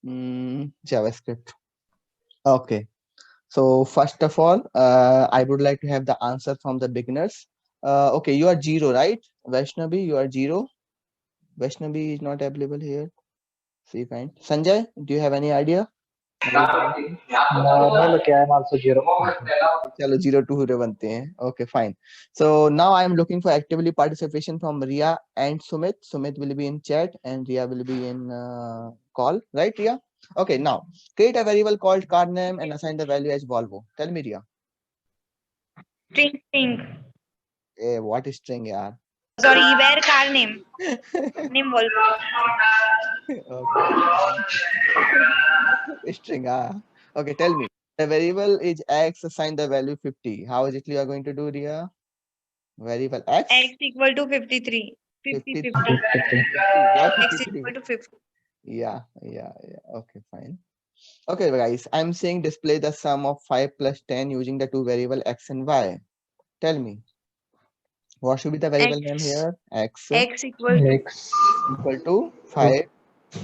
JavaScript. Okay. So first of all, I would like to have the answer from the beginners. Okay, you are zero, right? Vaishnavi, you are zero. Vaishnavi is not available here. See, fine. Sanjay, do you have any idea? Maybe anything? No, look, I'm also zero. चलो 0 to 0 बनते हैं. Okay, fine. So now I am looking for actively participation from Ria and Sumit. Sumit will be in chat and Ria will be in call, right, Ria? Okay, now create a variable called car name and assign the value as Volvo. Tell me, Ria. String. What is string, yaar? Sorry, where car name? Name Volvo. Okay, string. Okay, tell me. The variable is x. Assign the value 50. How exactly you are going to do, Ria? Variable x. X equal to 53. 50, 50. 50. Why X 53? equal to 50. Yeah. Okay, fine. Okay, guys, I'm saying display the sum of 5 plus 10 using the two variable x and y. Tell me, what should be the variable name here? X X equal to. X. equal to 5.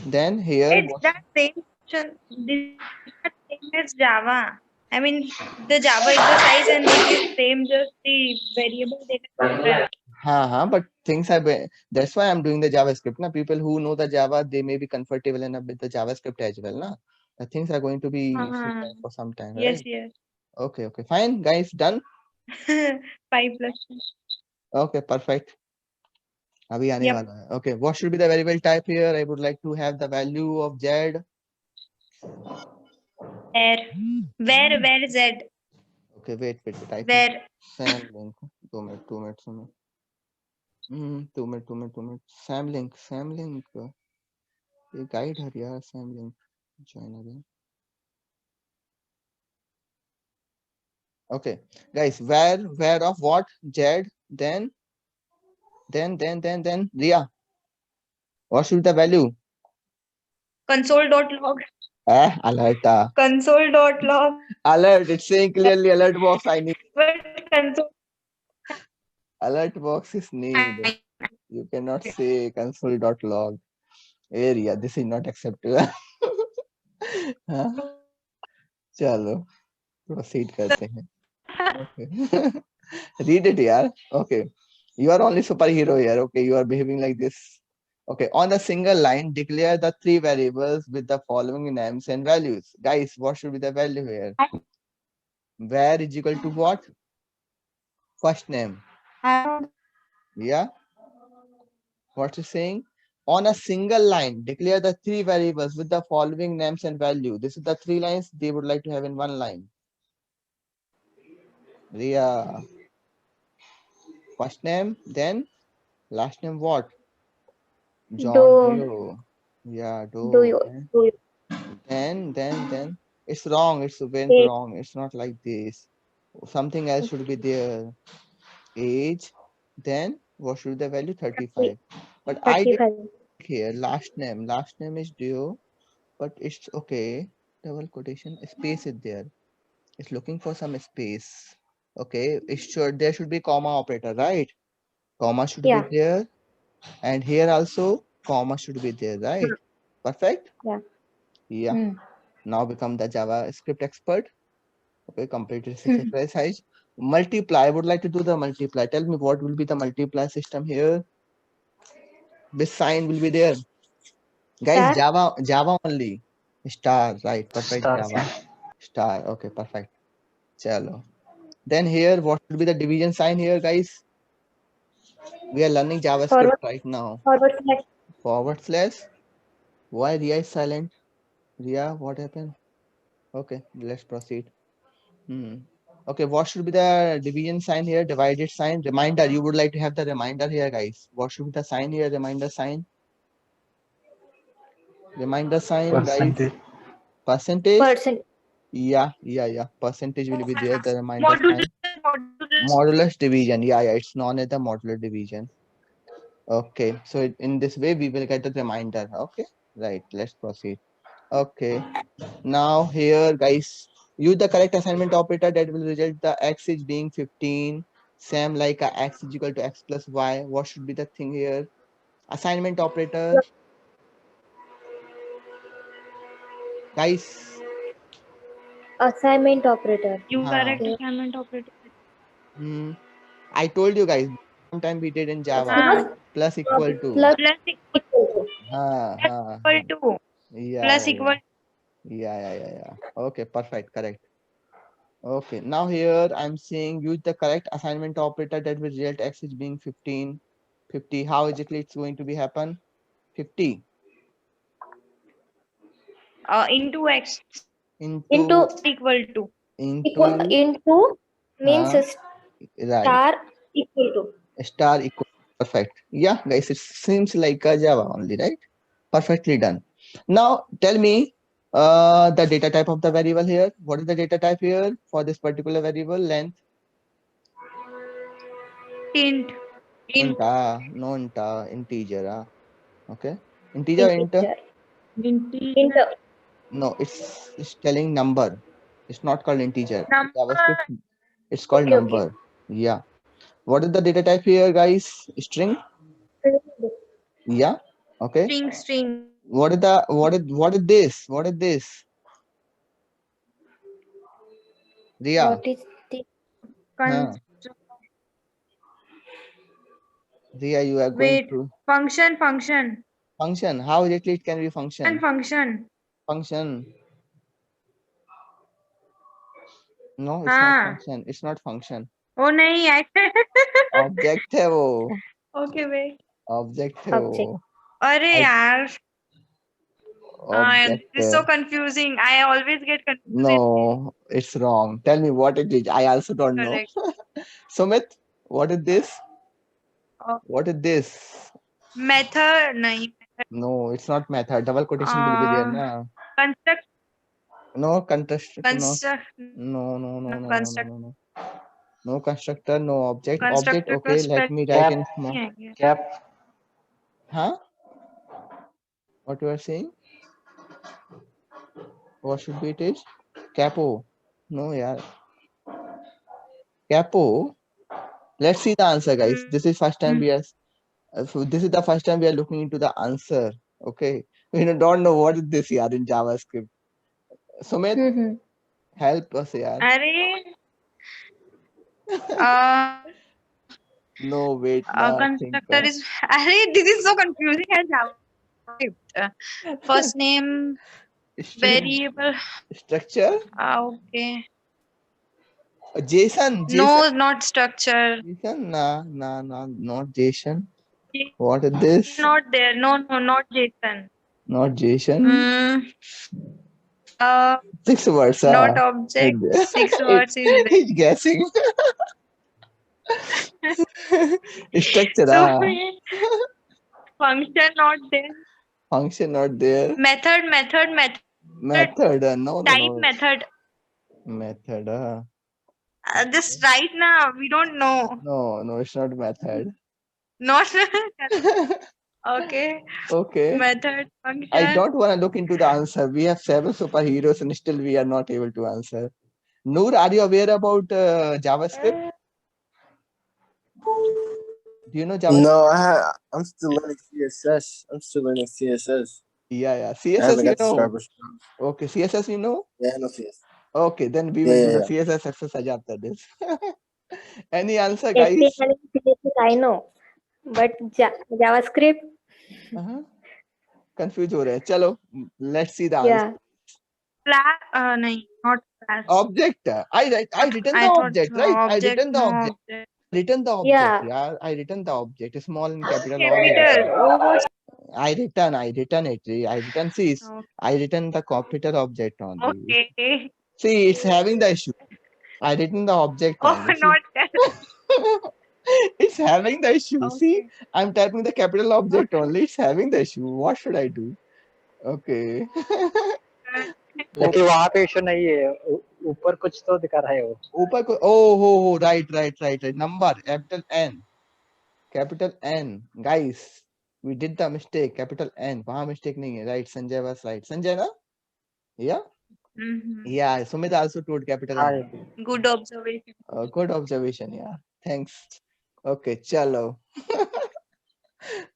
Then here, It's what? that same function. This is the same as Java. I mean, the Java is the size and it is same, just the variable data is different. But things have been, that's why I'm doing the JavaScript. Now, people who know the Java, they may be comfortable enough with the JavaScript as well. Na? The things are going to be similar for some time, right? Yes. Okay, fine, guys, done. 5 plus 10. Okay, perfect. अभी आने Yep. वाला है. Okay, what should be the variable type here? I would like to have the value of Z. Where Z? Okay, wait, type Where? Sam link. 2 minutes. 2 minutes. Sam link. ये guide है यार, Sam link. Join again. Okay, guys, where of what? Z. Then Ria. What should be the value? Console.log. Alert. Console.log. Alert. It's saying clearly alert box. I need But console. alert box is need. You cannot say console.log. Area. This is not acceptable. हाँ, चलो proceed करते हैं. Okay. Read it, yaar. Okay. You are only superhero here. Okay. You are behaving like this. Okay. On a single line, declare the three variables with the following names and values. Guys, what should be the value here? Where is equal to what? First name. Yeah. What is saying? On a single line, declare the three variables with the following names and value. This is the three lines they would like to have in one line. Ria. First name, then last name what? John Doe. Yeah, Doe. Then it's wrong. It's went wrong. It's not like this. Something else should be there. Age. Then what should be the value? 35. But I did here last name. Last name is Doe, but it's okay. Double quotation space is there. It's looking for some space. Okay, it should there should be comma operator, right? Comma should be there, and here also comma should be there, right? Perfect. Yeah. Now become the JavaScript expert. Okay, completed 6 exercise. Multiply. I would like to do the multiply. Tell me what will be the multiply system here. This sign will be there. Guys, Java only. Star, right? Perfect. Star. Java. Star. Okay, perfect. Chalo. Then here, what will be the division sign here, guys? We are learning JavaScript right now. Forward slash. Why Ria is silent? Ria, what happened? Okay, let's proceed. Okay, what should be the division sign here? Divided sign. Reminder. You would like to have the reminder here, guys. What should be the sign here? Reminder sign. Reminder sign, guys. Percentage. Yeah. Percentage will be there. The reminder sign. Modulus division. Yeah. It's known as the modular division. Okay. So in this way, we will get the reminder. Okay. Right. Let's proceed. Okay. Now here, guys, use the correct assignment operator that will result the x is being 15. Same like a x is equal to x plus y. What should be the thing here? Assignment operator. Guys, Assignment operator. You correct Okay. assignment operator. I told you guys, sometime we did in Java. Because Plus equal to. plus Plus equal to. equal to. Yeah, Plus yeah, equal. yeah. Okay, perfect, correct. Okay, now here I'm saying use the correct assignment operator that will result x is being 15, 50. How exactly it's going to be happen? 50 Into x Into equal to. into means right, star equal to. star equal. Perfect. Yeah, guys, it seems like a Java only, right? Perfectly done. Now tell me the data type of the variable here. What is the data type here for this particular variable length? Int. Int, no int, integer. Okay, integer or int? Integer. Int. No, it's telling number. It's not called integer. Number. JavaScript, it's called Okay, okay. number. Yeah. What is the data type here, guys? String. Yeah. Okay. String. What is this? What is this? Ria. What is the Huh. Ria, you are going Wait. to Function. function. How exactly it can be function? Function. Function. No, it's not function. It's not function. Oh नहीं I Object है वो. Okay wait. Object है वो. अरे यार. Object. This is so confusing. I always get confused. No, it's wrong. Tell me what it is. I also don't know. Correct. Sumit, what is this? Oh. What is this? Method नहीं. No, it's not method. Double quotation will be there, na? Construct. No constructor. No. Construct. No. Construct. No constructor. No object. Object. Constructor Okay, let me write in small. Cap. Huh? What you are saying? What should be it is? Capo. No, yeah. Capo. Let's see the answer, guys. This is first time we are. So this is the first time we are looking into the answer. Okay, we don't know what is this here in JavaScript. Sumit, help us here. अरे. No, wait. Constructor is. अरे this is so confusing as JavaScript. First name. Variable. Structure. Okay. JSON. No, not structure. JSON. Not JSON. What is this? Not there. No, not JSON. Not JSON. 6 words. Not object. 6 words is there. He's guessing. Structure. So, function not there. Function not there. Method. No. Type method. Method. Just right now, we don't know. No, it's not method. Not. Okay. Okay. Method, function. I don't want to look into the answer. We have 7 superheroes and still we are not able to answer. Noor, are you aware about JavaScript? Do you know JavaScript? No, I'm still learning CSS. Yeah. I CSS, haven't you got to know. start with. Okay, CSS, you know. Yeah, no CSS. Okay, then we will do the CSS exercise after this. Any answer, guys? I know, but JavaScript. Confused हो रहे हैं. चलो, let's see the answer. Class, नहीं, not class. Object. I written the object, right? I written the object. Written the object. Yeah, I written the object. Small and capital. I written it. I written C. I written the capital object only. Okay. See, it's having the issue. I written the object only. Oh, not that. It's having the issue. Okay. See, I'm typing the capital object only. It's having the issue. What should I do? Okay. लेकिन वहाँ पे issue नहीं है, ऊपर कुछ तो दिखा रहा है वो. ऊपर को oh right. Number capital N. Guys, we did the mistake. Capital N. वहाँ mistake नहीं है. Right. Sanjay was right. Sanjay ना? Yeah. Yeah. Sumit also told capital N. Good observation. Good observation. Yeah. Thanks. Okay. Chalo.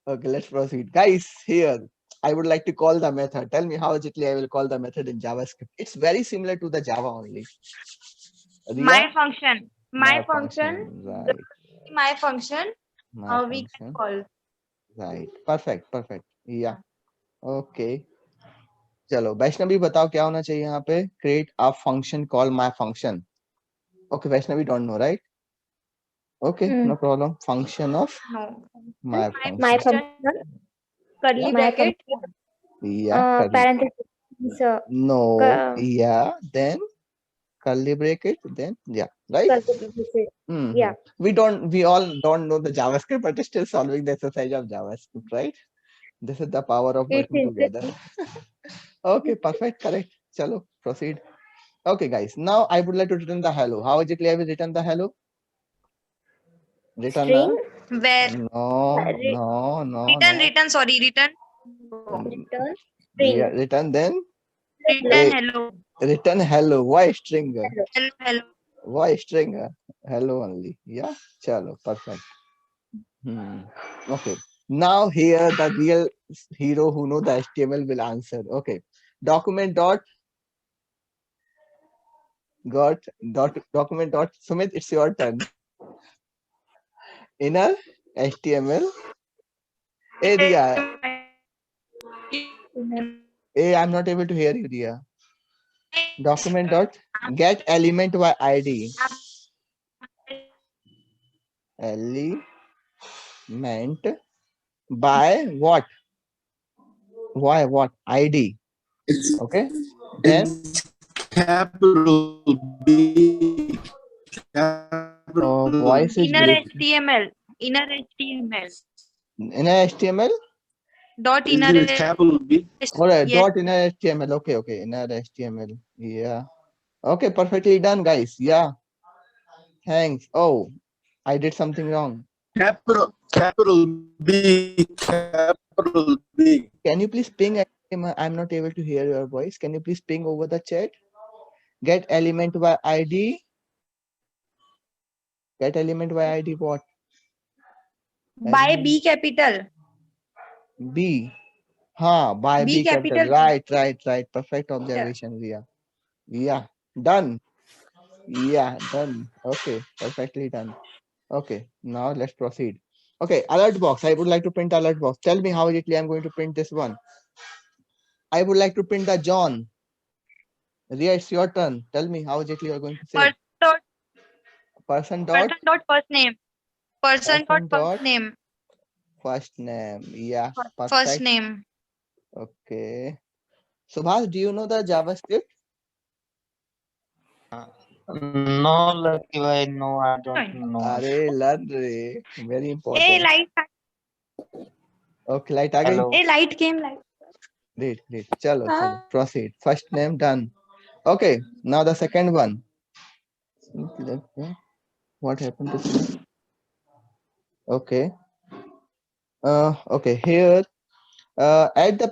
Okay. Let's proceed, guys. Here I would like to call the method. Tell me how exactly I will call the method in JavaScript. It's very similar to the Java only. My Ria? function. My function. Right. My function. My We can function. call. Right. Perfect. Perfect. Yeah. Okay. चलो वैष्णवी बताओ क्या होना चाहिए यहाँ पे create a function call my function. Okay, Vaishnavi don't know, right? Okay, no problem. Function of No. my My function. function. Curly My bracket. function. Yeah. Curly. Parentheses. No. Cur- Yeah. Then curly bracket. Then yeah. Right. parentheses. Mhm. Yeah. We all don't know the JavaScript, but still solving the exercise of JavaScript, right? This is the power of It's working together. interesting. Okay, perfect, correct. Chalo, proceed. Okay, guys. Now I would like to return the hello. How exactly I will return the hello? Return String. Where? no. Return. Sorry, return. Return Yeah, string. return then. Return hello. Return hello. Why string? Hello. Why string? Hello only. Yeah. Chalo, perfect. Okay. Now here the real hero who know the HTML will answer. Okay. Document dot document dot Sumit, it's your turn. Inner HTML area. Hey, I'm not able to hear you, Ria. Document dot get element by ID. Element by what? Why what? ID. It's Okay. Then capital B. Capital voice is Inner break. HTML. Inner HTML. Inner HTML. Dot Is inner. it capital B? Alright, Yes. dot inner HTML. Okay. Inner HTML. Yeah. Okay, perfectly done, guys. Yeah. Thanks. Oh, I did something wrong. Capital B. Capital B. Can you please ping? I'm not able to hear your voice. Can you please ping over the chat? Get element by ID. Get element by ID what? By B capital. B. By B B capital. capital. Right. Perfect observation, Ria. Yeah. Done. Yeah, done. Okay, perfectly done. Okay, now let's proceed. Okay, alert box. I would like to print alert box. Tell me how exactly I'm going to print this one. I would like to print the John. Ria, it's your turn. Tell me how exactly you're going to say. Person dot First name. Person Person dot dot first name. first name. Yeah, First perfect. name. Okay. Subhas, do you know the JavaScript? No, Lucky bhai, no, I don't know. Arey, learn re. Very A important. light. Okay, light आ गई? Hello. A light came like. Great. Chalo. Proceed. First name done. Okay, now the second one. What happened to this? Okay. Okay, here add the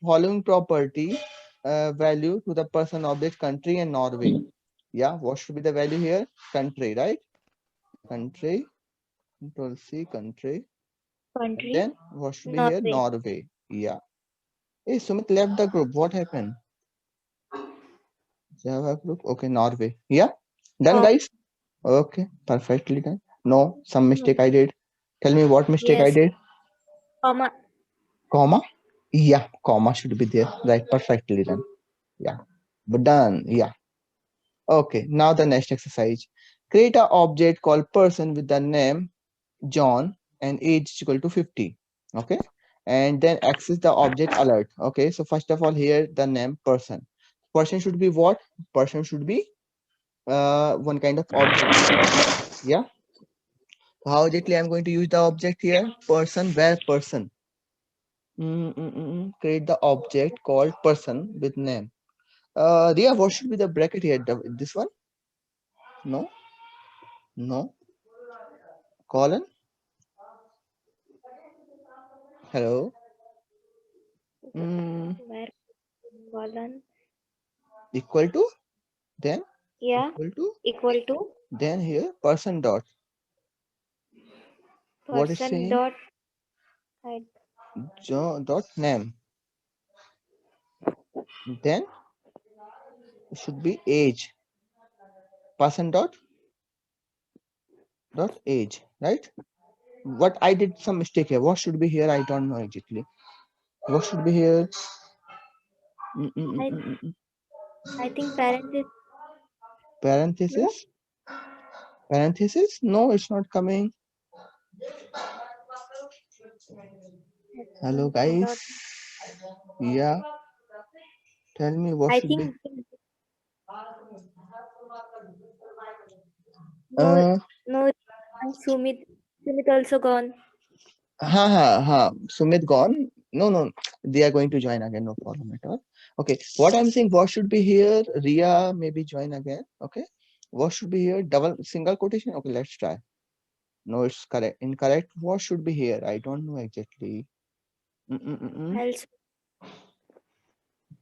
following property value to the person, object, country, and Norway. Yeah, what should be the value here? Country, right? Country. Control C, country. Country. Then what should be here? Norway. Yeah. Hey, Sumit left the group. What happened? Java group. Okay, Norway. Yeah. Done, guys. Okay, perfectly done. No, some mistake I did. Tell me what mistake I Yes. did. Comma. Yeah, comma should be there. Right, perfectly done. Yeah, but done. Yeah. Okay, now the next exercise. Create an object called person with the name John and age is equal to 50. Okay, and then access the object alert. Okay, so first of all here the name person. Person should be what? Person should be one kind of object. Yeah. How exactly I'm going to use the object here? Person, where person? Create the object called person with name. Ria, what should be the bracket here? This one? No. Colon? Hello? Where colon? Equal to? Then? Yeah. Equal to? Equal to. Then here person dot. What is Person saying? dot. Dot name. Then it should be age. Person dot age, right? What I did some mistake here. What should be here? I don't know exactly. What should be here? I think parent is Parenthesis. Parenthesis? No, it's not coming. Hello, guys. Yeah. Tell me what I should be. think no, no, and Sumit also gone. Sumit gone. No. They are going to join again. No problem at all. Okay. What I'm saying, what should be here? Ria maybe join again. Okay. What should be here? Double single quotation. Okay, let's try. No, it's correct. Incorrect. What should be here? I don't know exactly. Else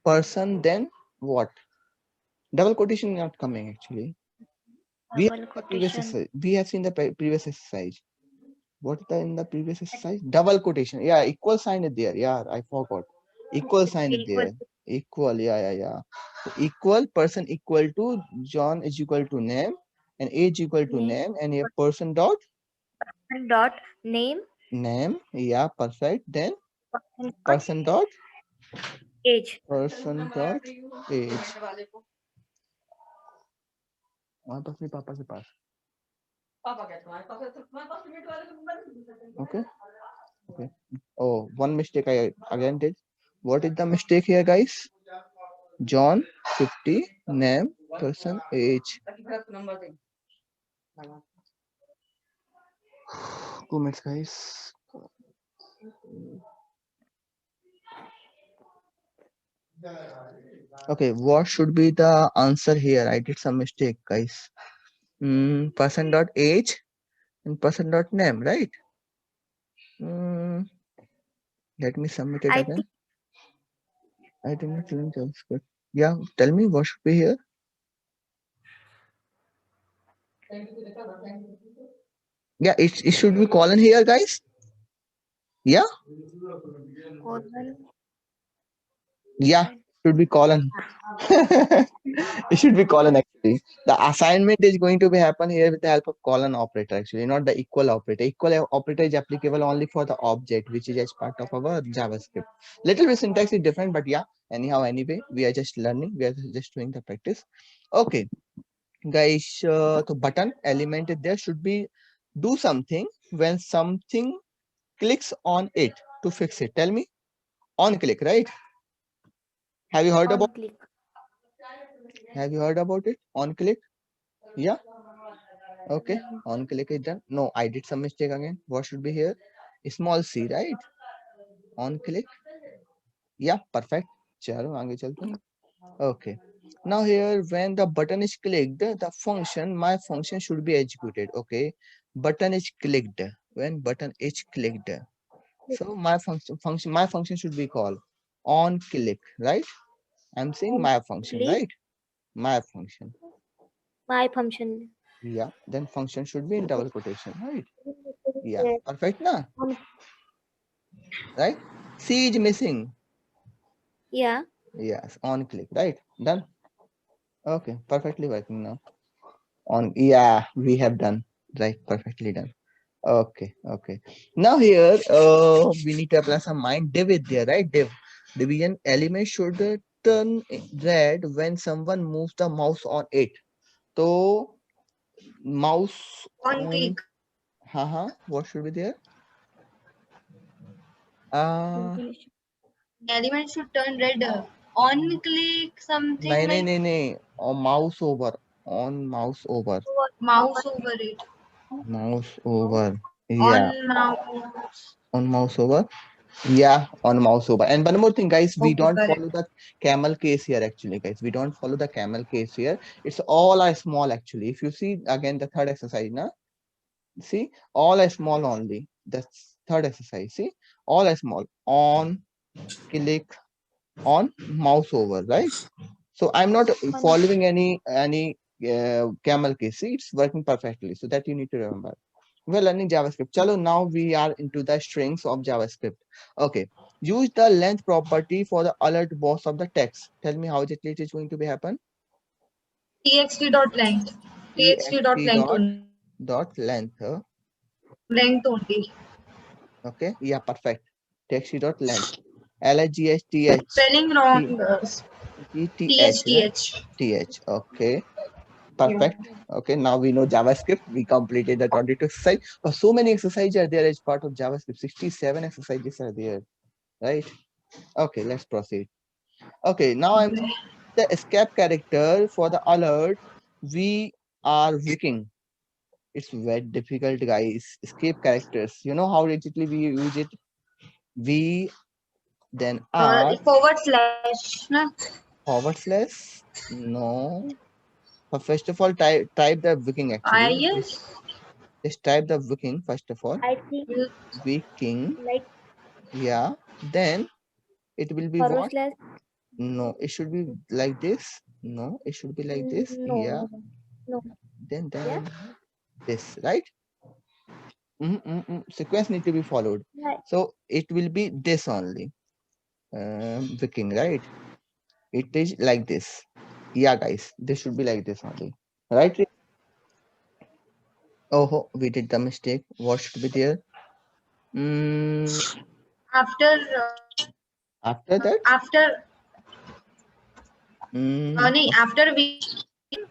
Person, then what? Double quotation not coming actually. We double have the previous quotation. exercise. We have seen the previous exercise. What in the previous exercise? Double quotation. Yeah, equal sign is there. Yeah, I forgot. Equal sign is Equal. there. Equal. Yeah. So equal, person equal to John is equal to name, and age equal to Name. name, and a person dot Dot name. name. Yeah, perfect. Then Person dot person dot age. person dot age. वहाँ पास नहीं, पापा के पास. Okay. Oh, one mistake I again did. What is the mistake here, guys? John 50, name, person, age. 2 minutes, guys. Okay, what should be the answer here? I did some mistake, guys. Person dot age and person dot name, right? Let me submit it I again. think I did not learn JavaScript. Yeah, tell me what should be here. Yeah, it should be colon here, guys. Yeah. colon. Yeah, should be colon. It should be colon actually. The assignment is going to be happen here with the help of colon operator actually, not the equal operator. Equal operator is applicable only for the object, which is as part of our JavaScript. Little bit syntax is different, but yeah, anyhow, anyway, we are just learning. We are just doing the practice. Okay, guys, so button element there should be do something when something clicks on it to fix it. Tell me, on click, right? Have you heard On about? click. Have you heard about it? On click? Yeah. Okay. On click is done. No, I did some mistake again. What should be here? Small c, right? On click. Yeah, perfect. Chalo, आगे चलते हैं. Okay. Now here, when the button is clicked, the function, my function should be executed. Okay. Button is clicked. When button is clicked, so my function should be called on click, right? I'm saying my function, Click. right? My function. My function. Yeah, then function should be in double quotation, right? Yeah, Yes. perfect, na? On- Right? C is missing. Yeah. Yes, on click, right? Done. Okay, perfectly working now. On, yeah, we have done, right? Perfectly done. Okay. Now here, we need to apply some mind. Div is there, right? Division element should turn red when someone moves the mouse on it. So mouse On click. What should be there? Element should turn red. On click something No. On mouse over. On mouse over. mouse over it. Mouse over. Yeah. On mouse. On mouse over. Yeah, on mouse over. And one more thing, guys, we Okay, don't correct. follow the camel case here actually, guys. We don't follow the camel case here. It's all are small actually. If you see again the third exercise, now see all are small only. That's third exercise. See, all are small. On click, on mouse over, right? So I'm not following any camel case. See, it's working perfectly. So that you need to remember. We're learning JavaScript. Chalo, now we are into the strings of JavaScript. Okay. Use the length property for the alert box of the text. Tell me how exactly it is going to be happen. txt dot length. txt dot txt length only. dot length. Length only. Okay. Yeah. Perfect. txt dot length. LHGHTH. Spelling wrong. TH, right? TH. TH. Okay. Perfect. Okay. Now we know JavaScript. We completed the 22 exercise. But so many exercises are there as part of JavaScript. 67 exercises are there. Right. Okay. Let's proceed. Okay. Now I'm the escape character for the alert. We are wicking. It's very difficult, guys. Escape characters. You know how rigidly we use it? We, then are, Forward slash. Na? forward slash. No. But first of all, type the wicking actually. Yes. Just type the wicking first of all. I think Wicking. like Yeah. Then it will be forward what? slash. No, it should be like this. No, it should be like this. Yeah. No. Then Yeah. this, right? Sequence need to be followed. Right. So it will be this only. Wicking, right? It is like this. Yeah, guys, this should be like this only, right? Oh, we did the mistake. What should be there? After After that? after Okay. after we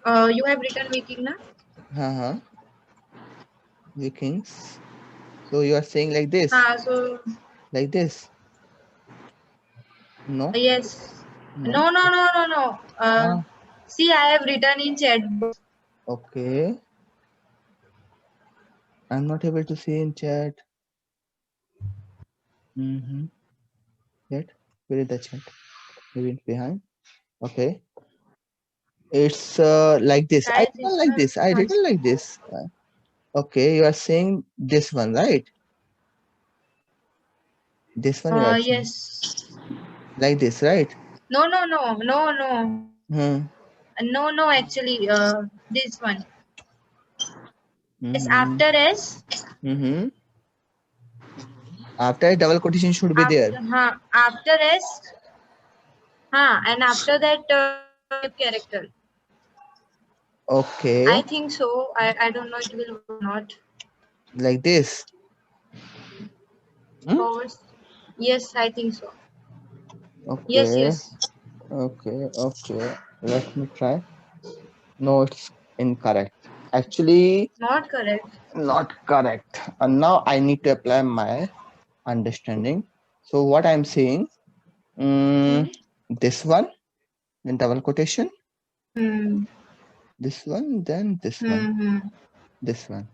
you have written wicking, na? Vikings. So you are saying like this? So Like this? No? yes. No. No. See, I have written in chat. Okay. I'm not able to see in chat. Chat? Where is the chat? Maybe it's behind. Okay. It's like this. I written like this. I written like this. Okay, you are saying this one, right? This one you are saying. Yes. Like this, right? No. No, actually, this one. Yes, after S. After a double quotation should be there. After S. And after that character. Okay. I think so. I don't know it will work or not. Like this. Yes, I think so. Okay. Yes. Okay. Let me try. No, it's incorrect. Actually, Not correct. not correct. And now I need to apply my understanding. So what I'm saying, this one, then double quotation. This one, then this one. This one.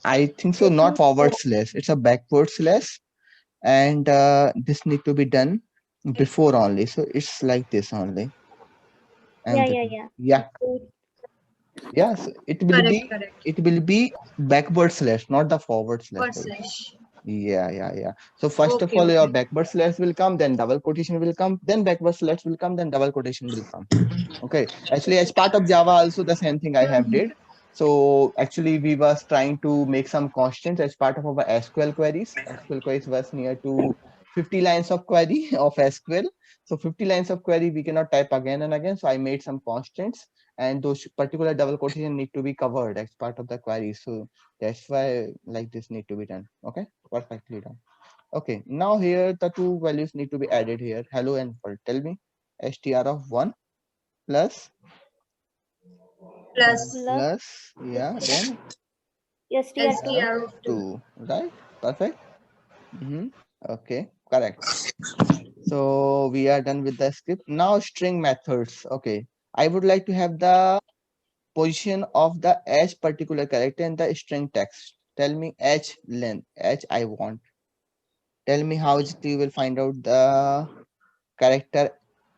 I think so. Not forward slash. It's a backward slash, and this need to be done before only. So it's like this only. And yes, it will be backward slash, not the forward slash. Yeah. So first of all, your backward slash will come, then double quotation will come, then backward slash will come, then double quotation will come. Okay. Actually, as part of Java, also the same thing I have did. So actually, we was trying to make some constants as part of our SQL queries. SQL queries was near to 50 lines of query of SQL. So 50 lines of query we cannot type again and again. So I made some constants, and those particular double quotation need to be covered as part of the query. So that's why like this need to be done. Okay, perfectly done. Okay, now here the two values need to be added here. Hello and world. Tell me, str of 1 plus, yeah, then str of 2, right? Perfect. Okay, correct. So we are done with the script. Now string methods. Okay, I would like to have the position of the h particular character in the string text. Tell me h length. H I want. Tell me how you will find out the character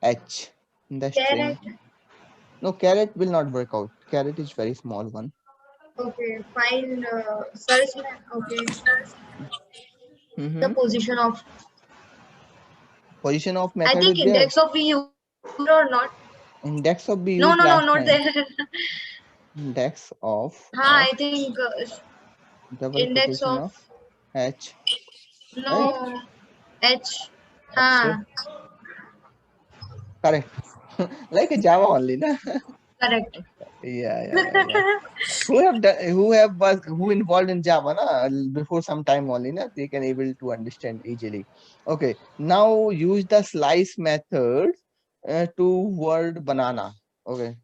h in the string. No, caret will not work out. Caret is very small one. Okay, find search. Okay. The position of method. I think index of b or not. Index of b. No, not there. Index of. I think double index quotation of h. No. Right? H. हाँ, Correct. Like a Java only, na? correct. Yeah. Who involved in Java, na? Before some time only, na? They can able to understand easily. Okay. Now use the slice method to word banana. Okay.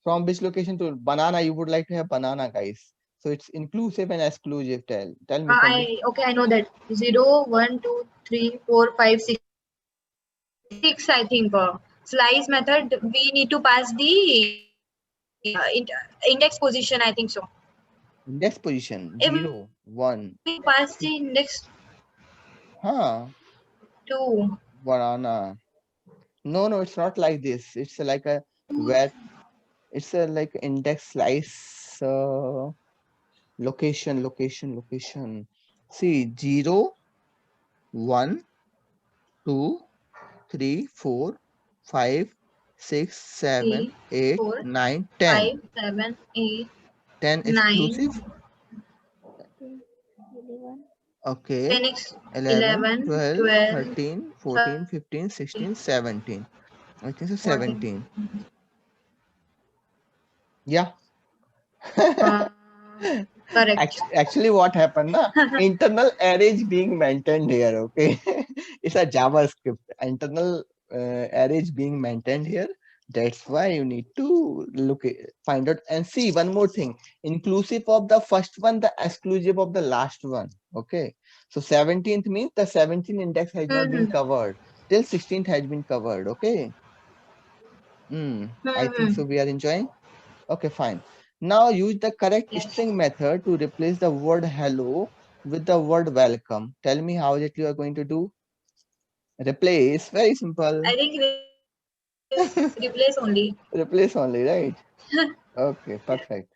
From which location to banana you would like to have banana, guys? So it's inclusive and exclusive. Tell me from which. I know that. 0, 1, 2, 3, 4, 5, 6. 6, I think. Slice method, we need to pass the index position, I think so. Index position If 0, 1. we pass the index Huh. 2. Banana. No, it's not like this. It's like a where it's a like index slice location. See 0, 1, 2, 3, 4, 5, 6, 7, 3, 8, 4, 9, 10. 5, 7, 8, 10 9, exclusive. 11. Okay. 10, 11, 11, 12, 12, 13, 14, 15, 16, 17. I think so 14. 17. Yeah. Correct. Actually, what happened, na? Internal array is being maintained here. Okay, it's a JavaScript. Internal array is being maintained here. That's why you need to find out and see one more thing. Inclusive of the first one, the exclusive of the last one. Okay, so 17th means the 17th index has not been covered. Till 16th has been covered. Okay. I think so. We are enjoying. Okay, fine. Now use the correct Yes. string method to replace the word hello with the word welcome. Tell me how that you are going to do. Replace, very simple. I think replace only. Replace only, right? Okay, perfect.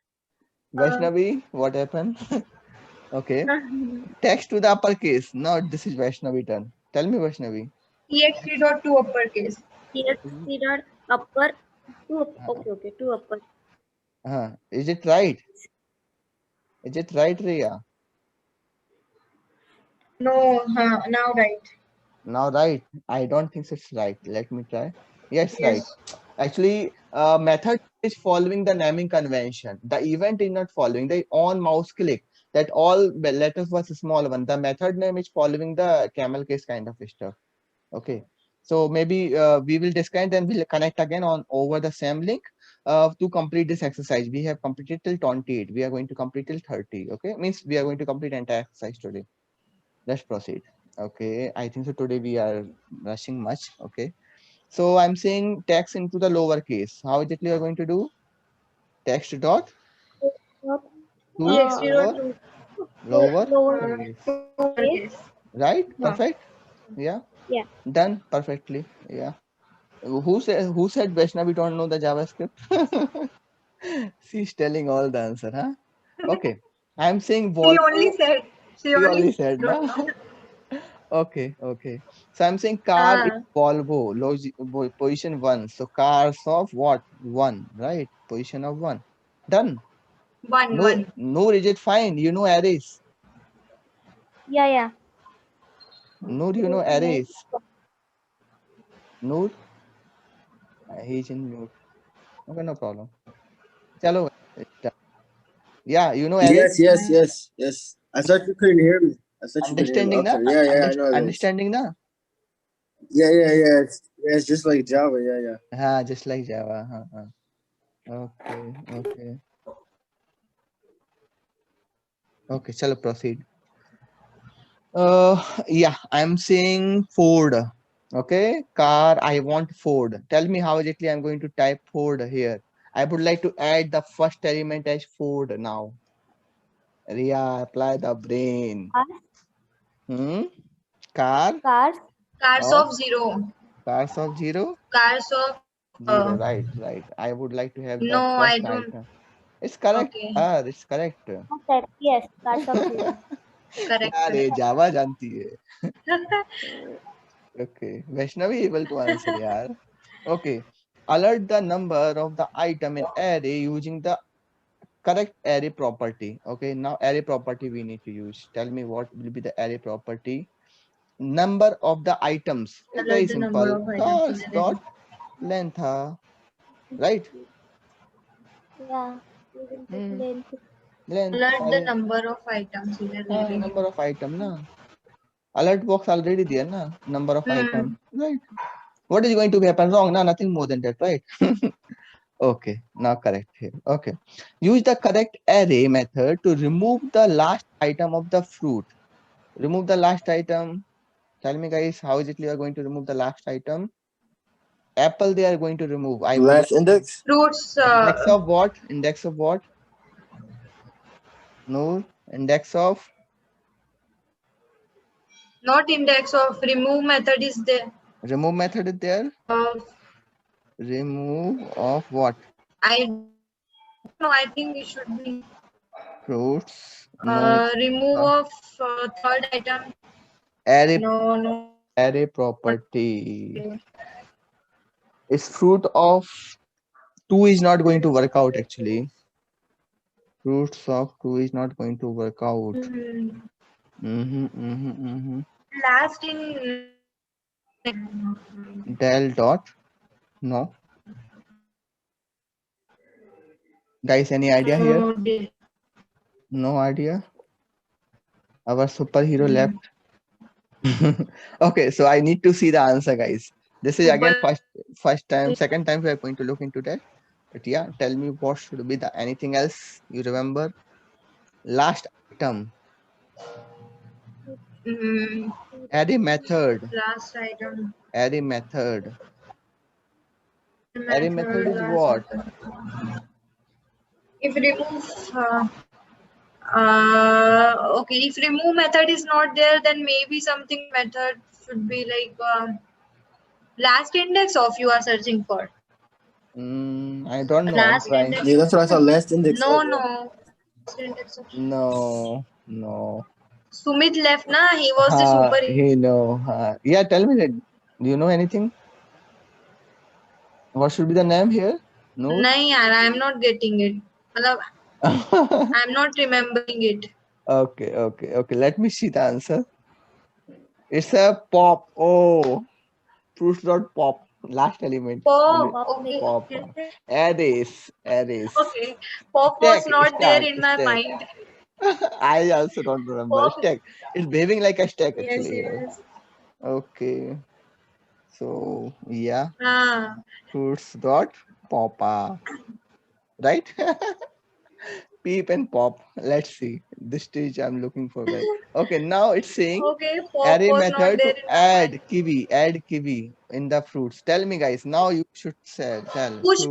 Vaishnavi, what happened? Okay. Text to the uppercase. Now this is Vaishnavi turn. Tell me, Vaishnavi. ext dot to uppercase. Yes, we are upper. Okay, two upper. Is it right? Is it right, Riya? No, now right. Now, right? I don't think it's right. Let me try. Yes, right. Yes. Actually, method is following the naming convention. The event is not following the on mouse click that all letters was a small one. The method name is following the camel case kind of stuff. Okay. So maybe we will disconnect and we'll connect again on over the same link to complete this exercise. We have completed till 28. We are going to complete till 30. Okay. Means we are going to complete entire exercise today. Let's proceed. Okay. I think so today we are rushing much. Okay. So I'm saying text into the lowercase. How exactly you are going to do? Text dot to ext dot lower to lower Lower case. uppercase. Right? Huh. Perfect. Yeah. Yeah. Done perfectly. Yeah. Who said Vaishnavi don't know the JavaScript? She's telling all the answer, huh? Okay. I'm saying She only Volvo. said. She She only only said, said, don't na? know. Okay. So I'm saying car is Uh, Volvo, position 1. So cars of what? 1, right? Position of 1. Done. one, No, one. no rigid fine. You know arrays. Yeah. No, you know arrays. Noor, he's in mute. Okay, no problem. Chalo. it's done. Yeah, you know arrays. Yes. I thought you couldn't hear me. I thought you couldn't hear me. Understanding na? Okay, yeah, I know this. Understanding na? Yeah. It's just like Java. Yeah. Just like Java. Okay. Okay, chalo proceed. Yeah, I'm saying Ford. Okay, car. I want Ford. Tell me how exactly I'm going to type Ford here. I would like to add the first element as Ford now. Ria, apply the brain. Hmm. Car Cars. Cars of of 0. cars of 0. Cars of 0. Right. I would like to have the no, I first don't. item. It's correct. Okay. It's correct. Yes, cars of zero. Correct, क्या रे correct. जावा जानती है. Okay, Vaishnavi able to answer, yaar. Okay, alert the number of the item in array using the correct array property. Okay, now array property we need to use. Tell me what will be the array property. number of the items. It's very Alert the number simple. of items in Cost an dot array. length, right? Yeah. We can put Hmm. length. Length. Alert the number of items in an array. Number of item, na. Alert box already there, na. Number of item, right? What is going to be happen wrong? Na, nothing more than that, right? Okay, now correct here. Okay. Use the correct array method to remove the last item of the fruit. Remove the last item. Tell me guys, how is it you are going to remove the last item? Apple they are going to remove. I would Last index. Fruits, index of what? Index of what? No, index of not index of remove method is there. remove method is there. Remove of what? I no, I think it should be Fruits. No. remove of third item. Array No. array property. It's fruit of 2 is not going to work out actually. Fruits of 2 is not going to work out. Last in Del dot. No. Guys, any idea here? No idea. Our superhero left. Okay, so I need to see the answer, guys. This is again first time, second time we are going to look into that. But yeah, tell me what should be the anything else you remember? Last item. Array method. Last item. Array method. Array method is what? If remove okay, if remove method is not there, then maybe something method should be like last index of you are searching for. I don't know. I'm Last trying. index. Yeah, that's what I saw. Last index. No, of. no. Last index of No. Sumit left, na? He was the super. He know. Yeah, tell me that. Do you know anything? What should be the name here? No. Nahi, yaar, I am not getting it. Matlab, I am not remembering it. Okay. Let me see the answer. It's a pop. Oh, fruits dot pop. Last element. Pop. Okay. Pop. Arrays. Okay. Pop was not there in my stack. mind. I also don't remember. Pop. Stack. It's behaving like a stack Yes, actually. yes. Okay. So yeah. Ah. Fruits dot popa. Right? Peep and pop. Let's see. This stage I'm looking for. Right. Okay, now it's saying Okay, pop array was not method there to in my mind. add kiwi in the fruits. Tell me guys. Now you should say tell. Push.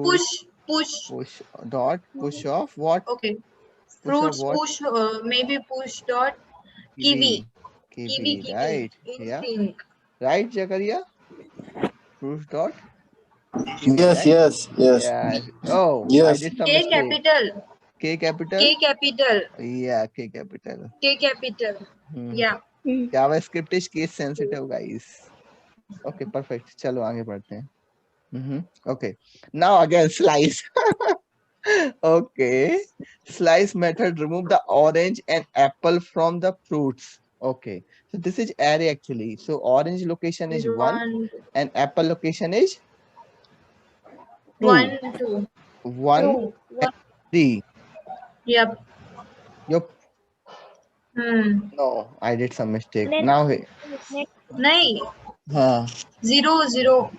Push off what? Okay. Push off Fruits what? maybe push dot kiwi. Kiwi. Right. Yeah. Right, Jakaria? Fruits dot Yes, yes. yeah. Oh, I Yes. did some K mistake. capital. K capital? K capital. Yeah, K capital. K capital. Yeah. JavaScript is case sensitive, guys. Okay, perfect. चलो आगे बढ़ते हैं. Okay. Now again slice. Okay. Slice method remove the orange and apple from the fruits. Okay. So this is array actually. So orange location is 1 and apple location is 2. 1, 2. 1 and 3. Yep. Yup. No, I did some mistake. Next. Now, Nahi. 0.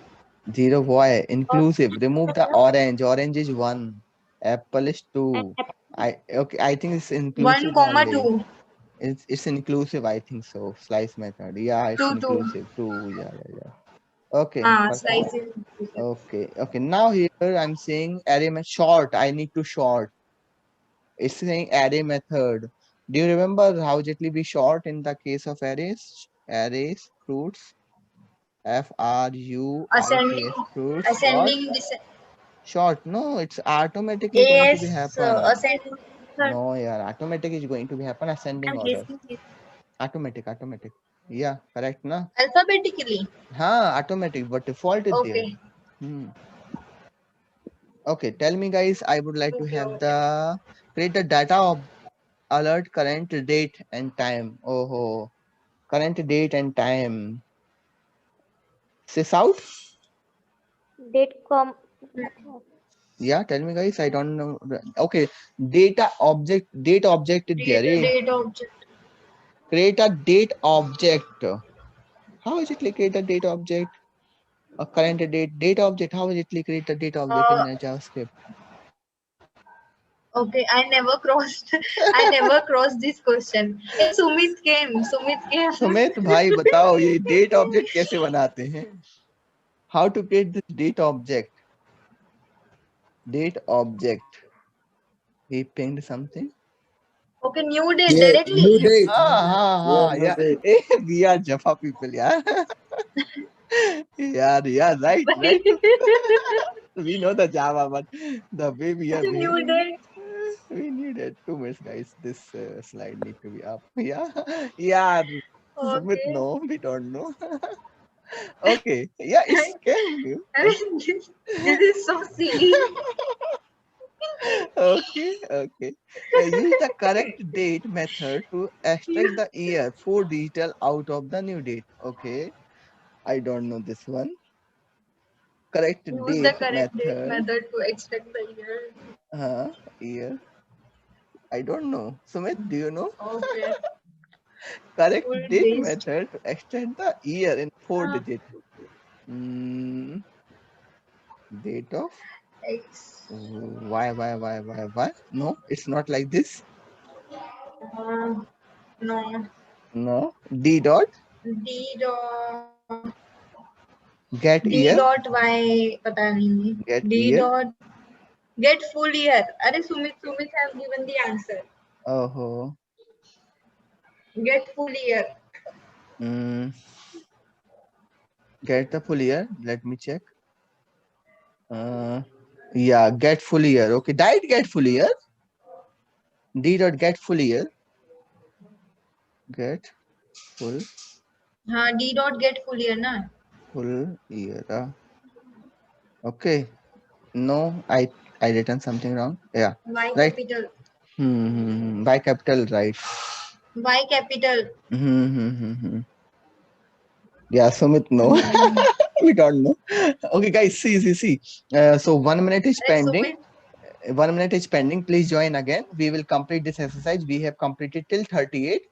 0 why? Inclusive. Remove the orange. Orange is 1. Apple is 2. I think it's inclusive. 1, only. 2. It's inclusive, I think so. Slice method. Yeah, it's 2, 2. inclusive. 2. Yeah. Okay. Slice is Okay. Now here I'm saying array method short. I need to short. It's saying array method. Do you remember how gently we short in the case of arrays? Arrays, fruits, FRUITS, fruits. ascending. Short. No, it's automatically going to be happen. Ascending. No, yeah, automatic is going to be happen ascending order. Automatic. Yeah, correct, na? Alphabetically. Automatic, but default is Okay. there. Okay, tell me guys, I would like to have the create the data of alert current date and time. Oh, Current date and time. Sis out? Date Yeah, tell me guys. I don't know. Okay. Date object is there. Date object. Create a date object. How is it like create a date object? A current date object. How is it like create a date object in a JavaScript? Okay, I never crossed. I never crossed this question. Hey, Sumit came. Sumit भाई बताओ ये date object कैसे बनाते हैं? How to create this date object? Date object. He pinged something. Okay, new date Yeah, directly. new date. Yeah. New date. Hey, we are Jaffa people, yeah. Yeah, right. We know the Java, but the way we are New behaving, date. we need it. 2 minutes, guys. This slide need to be up. Yeah. Sumit, Okay. no, we don't know. Okay. Yeah, it's can you. I mean, this is so silly. Okay. Use the correct date method to extract the year 4 digital out of the new date. Okay. I don't know this one. Correct Use date the correct date method. method to extract the year. Year. I don't know. Sumit, do you know? Okay. Correct Full date based. method to extend the year in 4 Ah. digit. Date of X. why? No, it's not like this. No. No. D dot D dot. get D year. dot Y. पता नहीं. Get D year. dot. Get full year. अरे Sumit have given the answer. Oh. Get full year. Get the full year. Let me check. Yeah, get full year. Okay, did get full year. D dot get full year. Get full हाँ D dot get full year ना. full year. Okay. No, I written something wrong. Yeah. Y Right. capital. By capital, right. Y capital. Yeah, Sumit, no. We don't know. Okay, guys, see. So 1 minute is pending. 1 minute is pending. Please join again. We will complete this exercise. We have completed till 38.